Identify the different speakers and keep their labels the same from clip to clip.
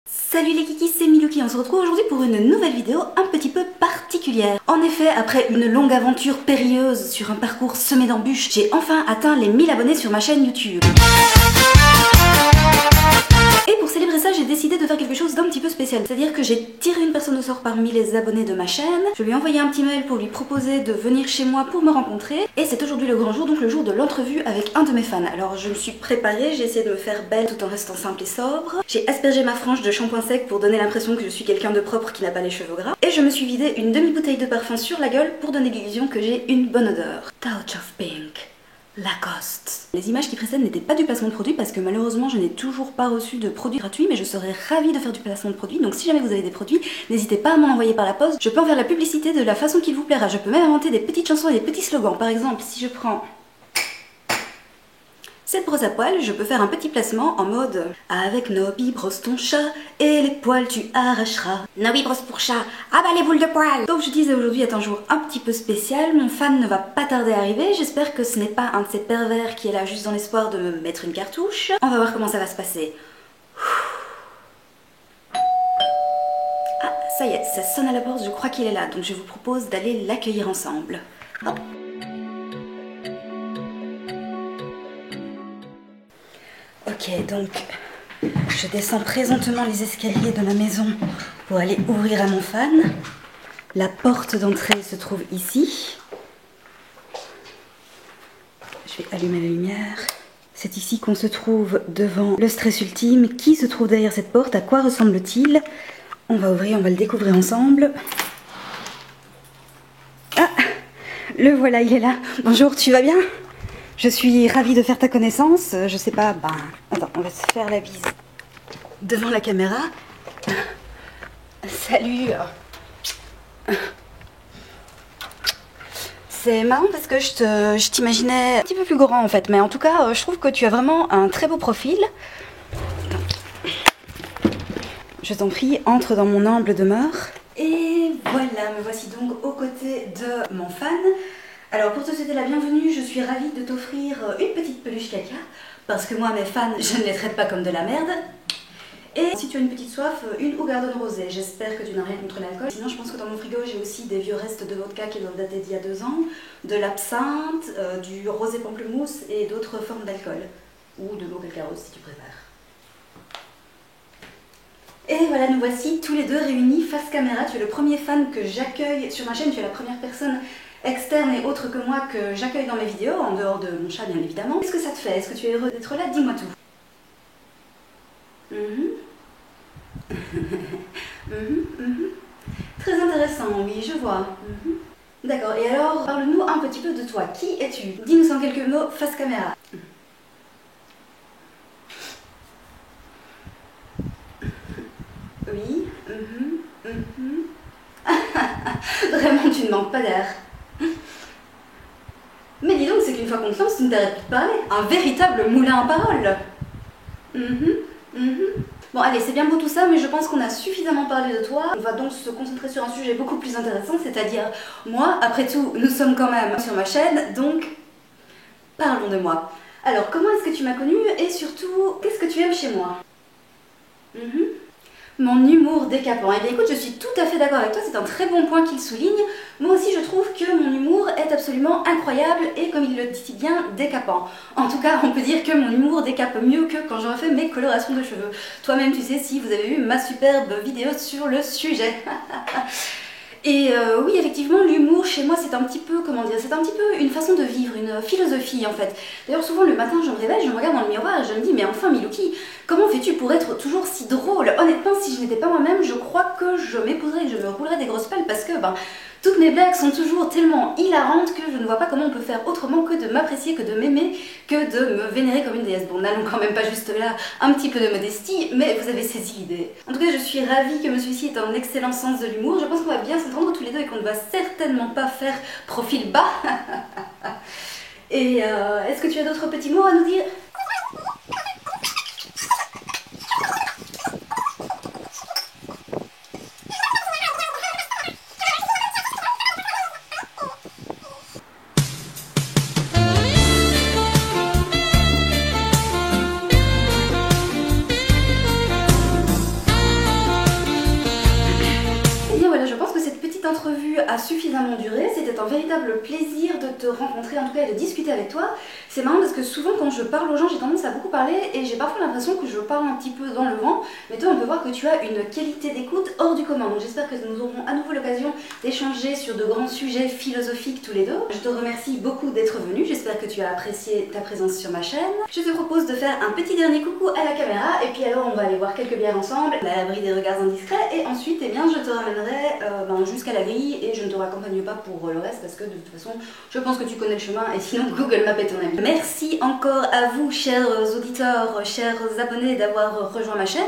Speaker 1: Salut les kikis, c'est Milouki, on se retrouve aujourd'hui pour une nouvelle vidéo un petit peu particulière. En effet, après une longue aventure périlleuse sur un parcours semé d'embûches, j'ai enfin atteint les 1000 abonnés sur ma chaîne YouTube. Et pour célébrer ça, j'ai décidé de faire quelque chose d'un petit peu spécial. C'est-à-dire que j'ai tiré une personne au sort parmi les abonnés de ma chaîne. Je lui ai envoyé un petit mail pour lui proposer de venir chez moi pour me rencontrer. Et c'est aujourd'hui le grand jour, donc le jour de l'entrevue avec un de mes fans. Alors je me suis préparée, j'ai essayé de me faire belle tout en restant simple et sobre. J'ai aspergé ma frange de shampoing sec pour donner l'impression que je suis quelqu'un de propre qui n'a pas les cheveux gras. Et je me suis vidé une demi-bouteille de parfum sur la gueule pour donner l'illusion que j'ai une bonne odeur. Touch of Pink. Lacoste. Les images qui précèdent n'étaient pas du placement de produit parce que malheureusement je n'ai toujours pas reçu de produits gratuits, mais je serais ravie de faire du placement de produit, donc si jamais vous avez des produits, n'hésitez pas à m'en envoyer par la poste. Je peux en faire la publicité de la façon qu'il vous plaira. Je peux même inventer des petites chansons et des petits slogans. Par exemple, si je prends cette brosse à poils, je peux faire un petit placement en mode avec Nobby brosse ton chat et les poils tu arracheras. Nobby brosse pour chat, ah bah les boules de poils. Donc je disais aujourd'hui est un jour un petit peu spécial, mon fan ne va pas tarder à arriver, j'espère que ce n'est pas un de ces pervers qui est là juste dans l'espoir de me mettre une cartouche. On va voir comment ça va se passer. Ah ça y est, ça sonne à la porte, je crois qu'il est là, donc je vous propose d'aller l'accueillir ensemble. Hop. Ok, donc je descends présentement les escaliers de ma maison pour aller ouvrir à mon fan. La porte d'entrée se trouve ici. Je vais allumer la lumière. C'est ici qu'on se trouve devant le stress ultime. Qui se trouve derrière cette porte? À quoi ressemble-t-il? On va ouvrir, on va le découvrir ensemble. Ah, le voilà, il est là. Bonjour, tu vas bien? Je suis ravie de faire ta connaissance. Je sais pas, attends, on va se faire la bise devant la caméra. Salut. C'est marrant parce que je t'imaginais un petit peu plus grand en fait, mais en tout cas, je trouve que tu as vraiment un très beau profil. Je t'en prie, entre dans mon humble demeure. Et voilà, me voici donc aux côtés de mon fan. Alors pour te souhaiter la bienvenue, je suis ravie de t'offrir une petite peluche caca, parce que moi mes fans, je ne les traite pas comme de la merde. Et si tu as une petite soif, une Hoegaarden rosée. J'espère que tu n'as rien contre l'alcool. Sinon je pense que dans mon frigo j'ai aussi des vieux restes de vodka qui doivent dater d'il y a 2 ans, de l'absinthe, du rosé pamplemousse et d'autres formes d'alcool. Ou de l'eau calcareuse si tu préfères. Et voilà, nous voici tous les deux réunis face caméra. Tu es le premier fan que j'accueille sur ma chaîne, tu es la première personne externe et autre que moi que j'accueille dans mes vidéos, en dehors de mon chat bien évidemment. Qu'est-ce que ça te fait? Est-ce que tu es heureux d'être là? Dis-moi tout. Très intéressant, oui, je vois. D'accord, et alors, parle-nous un petit peu de toi. Qui es-tu? Dis-nous en quelques mots face caméra. Oui. Vraiment, tu ne manques pas d'air. Mais dis donc, c'est qu'une fois qu'on te lance, tu ne t'arrêtes plus de parler. Un véritable moulin à paroles. Bon, allez, c'est bien beau tout ça, mais je pense qu'on a suffisamment parlé de toi. On va donc se concentrer sur un sujet beaucoup plus intéressant, c'est-à-dire moi. Après tout, nous sommes quand même sur ma chaîne, donc parlons de moi. Alors, comment est-ce que tu m'as connue et surtout, qu'est-ce que tu aimes chez moi? Mon humour décapant. Eh bien écoute, je suis tout à fait d'accord avec toi, c'est un très bon point qu'il souligne. Moi aussi je trouve que mon humour est absolument incroyable et comme il le dit si bien, décapant. En tout cas, on peut dire que mon humour décape mieux que quand j'aurais fait mes colorations de cheveux. Toi-même tu sais si vous avez vu ma superbe vidéo sur le sujet. Et oui, effectivement, l'humour chez moi, c'est un petit peu, comment dire, c'est un petit peu une façon de vivre, une philosophie en fait. D'ailleurs, souvent le matin, je me réveille, je me regarde dans le miroir et je me dis, mais enfin Milouki, comment fais-tu pour être toujours si drôle? Honnêtement, si je n'étais pas moi-même, je crois que je m'épouserais et je me roulerais des grosses pelles parce que, toutes mes blagues sont toujours tellement hilarantes que je ne vois pas comment on peut faire autrement que de m'apprécier, que de m'aimer, que de me vénérer comme une déesse. Bon, n'allons quand même pas juste là, un petit peu de modestie, mais vous avez saisi l'idée. En tout cas, je suis ravie que monsieur-ci ait un excellent sens de l'humour. Je pense qu'on va bien s'entendre tous les deux et qu'on ne va certainement pas faire profil bas. Et est-ce que tu as d'autres petits mots à nous dire? a suffisamment duré. C'était un véritable plaisir de te rencontrer, en tout cas, et de discuter avec toi. C'est marrant parce que souvent quand je parle aux gens, j'ai tendance à beaucoup parler et j'ai parfois l'impression que je parle un petit peu dans le vent. Mais toi, on peut voir que tu as une qualité d'écoute hors du commun. Donc j'espère que nous aurons à nouveau l'occasion d'échanger sur de grands sujets philosophiques tous les deux. Je te remercie beaucoup d'être venu. J'espère que tu as apprécié ta présence sur ma chaîne. Je te propose de faire un petit dernier coucou à la caméra et puis alors on va aller boire quelques bières ensemble, à l'abri des regards indiscrets, et ensuite eh bien, je te ramènerai jusqu'à la grille et je ne te raccompagne pas pour le reste parce que de toute façon je pense que tu connais le chemin et sinon Google Maps est ton ami. Merci encore à vous chers auditeurs, chers abonnés d'avoir rejoint ma chaîne.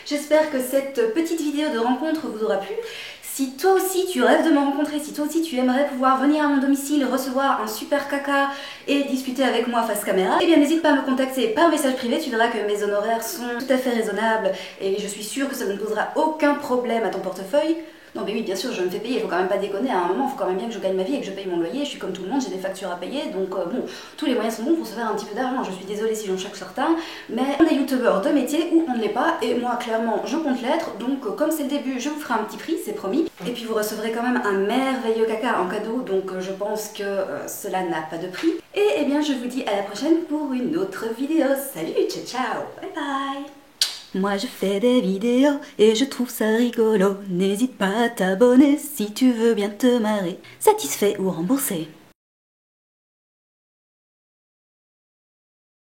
Speaker 1: J'espère que cette petite vidéo de rencontre vous aura plu. Si toi aussi tu rêves de me rencontrer, si toi aussi tu aimerais pouvoir venir à mon domicile, recevoir un super caca et discuter avec moi face caméra, eh bien n'hésite pas à me contacter par message privé, tu verras que mes honoraires sont tout à fait raisonnables et je suis sûre que ça ne posera aucun problème à ton portefeuille. Non mais oui, bien sûr, je me fais payer, il faut quand même pas déconner, à un moment, il faut quand même bien que je gagne ma vie et que je paye mon loyer, je suis comme tout le monde, j'ai des factures à payer, donc bon, tous les moyens sont bons pour se faire un petit peu d'argent, je suis désolée si j'en choque certains, mais on est youtubeur de métier ou on ne l'est pas, et moi clairement je compte l'être, donc comme c'est le début, je vous ferai un petit prix, c'est promis, et puis vous recevrez quand même un merveilleux caca en cadeau, donc je pense que cela n'a pas de prix, et eh bien je vous dis à la prochaine pour une autre vidéo, salut, ciao ciao, bye bye. Moi je fais des vidéos et je trouve ça rigolo. N'hésite pas à t'abonner si tu veux bien te marrer. Satisfait ou remboursé.